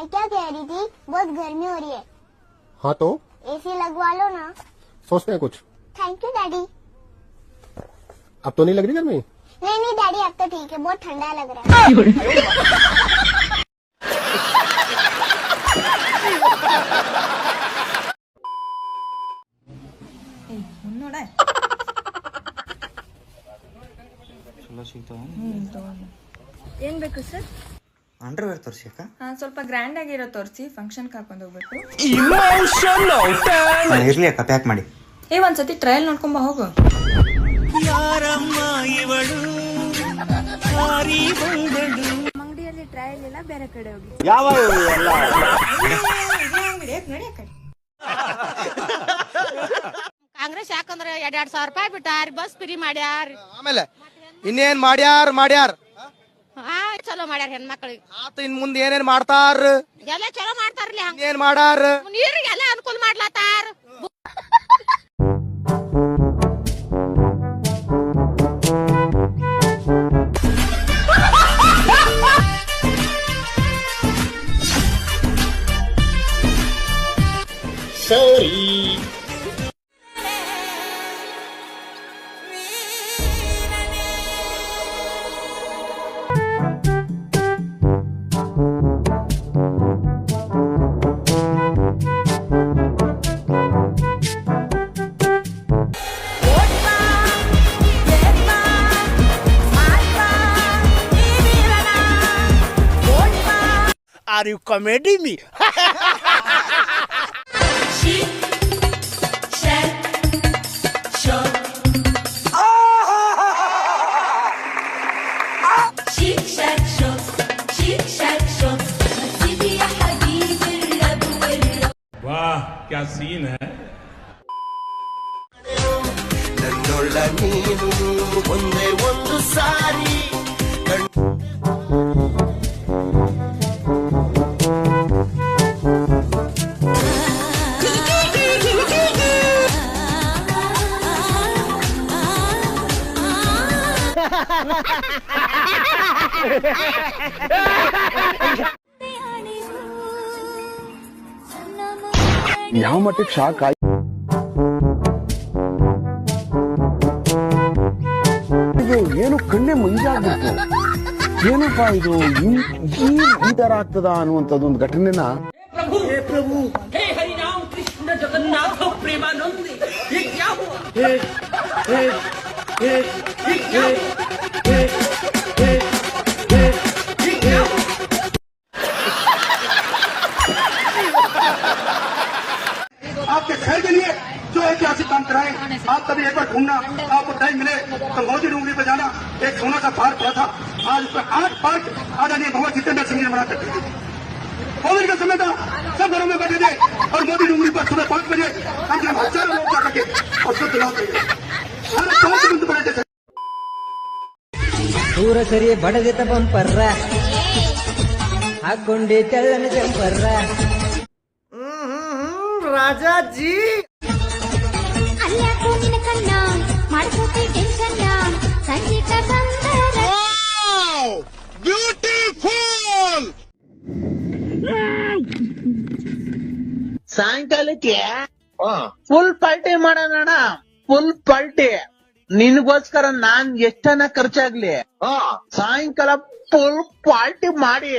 मैं क्या कह रही थी, बहुत गर्मी हो रही है। हाँ तो एसी लगवा लो ना। सोचते हैं कुछ। Thank you daddy. अब तो नहीं लग रही गर्मी? नहीं नहीं डैडी, अब तो ठीक है, बहुत ठंडा लग रहा है। ಏನ್ ಬೇಕು ಸರ್? ಅಂಡರ್ವೇರ್ ತೋರಿಸಿ ಅಕ್ಕ. ಸ್ವಲ್ಪ ಗ್ರ್ಯಾಂಡ್ ಆಗಿರೋ ತೋರಿಸಿ, ಫಂಕ್ಷನ್ ಹಾಕೊಂಡು ಹೋಗ್ಬೇಕು. ಇರ್ಲಿ ಅಕ್ಕ, ಪ್ಯಾಕ್ ಮಾಡಿ. ಒಂದ್ಸತಿ ಟ್ರಯಲ್ ನೋಡ್ಕೊಂಬ ಹೋಗು. ಅಂಗಡಿಯಲ್ಲಿ ಟ್ರಯಲ್ ಇಲ್ಲ, ಬೇರೆ ಕಡೆ ಹೋಗಿ. ಕಾಂಗ್ರೆಸ್ ಯಾಕಂದ್ರೆ 2,000 ರೂಪಾಯಿ ಬಿಟ್ಟಾರ, ಬಸ್ ಫ್ರೀ ಮಾಡ್ಯಾರ. ಆಮೇಲೆ ಇನ್ನೇನ್ ಮಾಡ್ಯಾರ ಚಲೋ ಮಾಡ್ಯಾರ ಹೆಣ್ಮಕ್ಳಿಗೆ. ಆತ ಇನ್ ಮುಂದೆ ಏನೇನ್ ಮಾಡ್ತಾರ? ಎಲ್ಲ ಚಲೋ ಮಾಡ್ತಾರ್ಲಿ. ಏನ್ ಮಾಡಾರ? ನೀರಿಗೆ ಎಲ್ಲ ಅನುಕೂಲ ಮಾಡ್ಲತ್ತಾರ. Are you comedy me? वाह क्या सीन है. ಒಂದೇ ಒಂದು ಸಾರಿ ಯಾವ ಮಟ್ಟಕ್ಕೆ ಶಾಕ್ ಆಯ್ತು. ಏನು ಕಣ್ಣೆ ಮಂಜಾಗ್ಬಿಟ್ಟು, ಏನಪ್ಪ ಇದು ಈ ತರ ಆಗ್ತದ ಅನ್ನುವಂಥದ್ದು ಒಂದು ಘಟನೆನ. प्रभु हे हरि राम कृष्ण जगन्नाथ प्रेमानंद, ये क्या हुआ? आपके खैर के लिए जो ऐतिहासिक काम कराए, आप कभी एक बार घूमना, आपको टाइम मिले तो मोदी डूंगरी पे जाना। एक सोना का पार्क पड़ा था, आज उस पर 8 पार्क आदरणीय भगवत जितेंद्र सिंह जी बना करते थे। कोविड का समय था, सब घरों में बैठे थे और मोदी डूंगरी पर सुबह 5 बजे कम से कम हजारों लोग जाकर के और शुद्ध लाभ बैठे थे. ಊರ ಸರಿ ಬಡದಿತ ಬಂಪರ್ರ ಹಾಕೊಂಡೆ ತೆಳ್ಳನ ಜಂಪರ್ರ. राजा जी ಬ್ಯೂಟಿಫುಲ್. ಸಾಯಂಕಾಲಕ್ಕೆ ಫುಲ್ ಪಾರ್ಟಿ ಮಾಡೋಣ, ಫುಲ್ ಪಾರ್ಟಿ. ನಿನಗೋಸ್ಕರ ನಾನ್ ಎಷ್ಟನ ಖರ್ಚಾಗ್ಲಿ ಸಾಯಂಕಾಲ ಫುಲ್ ಪಾರ್ಟಿ ಮಾಡಿ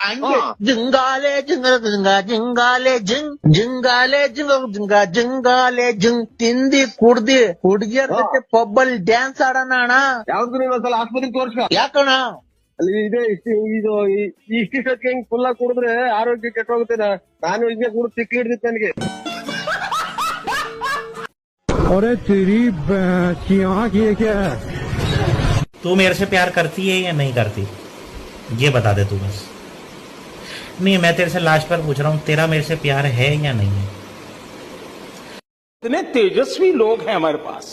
ಹಂಗೆ ಜಿಂಗಾಲೆ ಜಿಂಗ ಜಿಂಗ ಜಿಂಗಾಲೆ ಜಿಂಗ್ ಜಿಂಗಾಲೆ ಜಿಂಗ ಜಿಂಗ ಜಿಂಗಾಲೆ ಜಿಂಗ್ ತಿಂದಿ ಕುಡ್ದಿ ಹುಡುಗಿಯರ ಜೊತೆ ಪಬ್ಬಲ್ ಡ್ಯಾನ್ಸ್ ಆಡೋಣ ಅಣ್ಣ. ಯಾವ್ದು ಇನ್ನೊಂದ್ಸಲ ಆಸ್ಪತ್ರೆಗೆ ತೋರ್ಸ್ಕ. ಯಾಕಣ್ಣ ಅಲ್ಲಿ ಇದೆ ಇಷ್ಟಿಷ್ಟಕ್ಕೆ ಹಿಂಗ್ ಫುಲ್ ಆಗಿ ಕುಡಿದ್ರೆ ಆರೋಗ್ಯ ಕೆಟ್ಟೋಗುತ್ತೆ. ನಾನು ಹಿಂಗೆ ಕುಡಿದು ತಿಕ್ಕಿ ಹಿಡಿದಿತ್ತು ನನಗೆ. अरे तेरी ये क्या है? तू मेरे से प्यार करती है या नहीं करती, ये बता दे तू बस. नहीं, मैं तेरे से लास्ट पर पूछ रहा हूँ, तेरा मेरे से प्यार है या नहीं है? कितने तेजस्वी लोग हैं हमारे पास,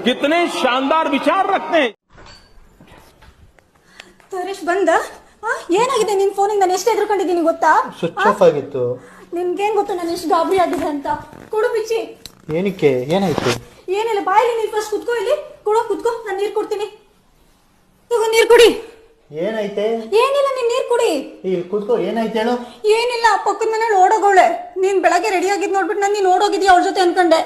कितने शानदार विचार रखते हैं. ಹರೀಶ್ ಬಂದ? ಏನಾಗಿದೆ ನಿನ್ ಫೋನಿಗೆ? ನಾನು ಎಷ್ಟು ಎದುರ್ಕೊಂಡಿದ್ದೀನಿ ಗೊತ್ತಾ? ಸ್ವಿಚ್ ಆಫ್ ಆಗಿತ್ತು. ನಿನ್ಗೇನ್ ಗೊತ್ತು ನಾನು ಎಷ್ಟು ಗಾಬರಿ ಆಗಿದೆ ಅಂತ? ಕೊಡು ಬಿಚ್ಚಿ. ಏನಕ್ಕೆ, ಏನಾಯ್ತು? ಏನಿಲ್ಲ, ಬಾಯಲ್ಲಿ ನೀರು ಫಸ್ಟ್ ಕುತ್ಕೋ. ಇಲ್ಲಿ ಕುತ್ಕೋ, ನಾನು ನೀರು ಕೊಡ್ತೀನಿ. ತಗೋ ನೀರು ಕುಡಿ. ಏನೈತೆ? ಏನಿಲ್ಲ, ನೀನ್ ನೀರು ಕುಡಿ. ಇಲ್ಲಿ ಕೂತ್ಕೋ, ಏನಾಯ್ತು ಹೇಳು. ಏನಿಲ್ಲ, ಪಕ್ಕದ ಮನೇಲಿ ಓಡೋಗೋಳೆ. ನೀನ್ ಬೆಳಗ್ಗೆ ರೆಡಿ ಆಗಿದ್ ನೋಡ್ಬಿಟ್ಟು ನಾನು ನೀನ್ ಓಡೋಗಿದ್ಯಾ ಅವ್ರ ಜೊತೆ ಅನ್ಕೊಂಡೆ.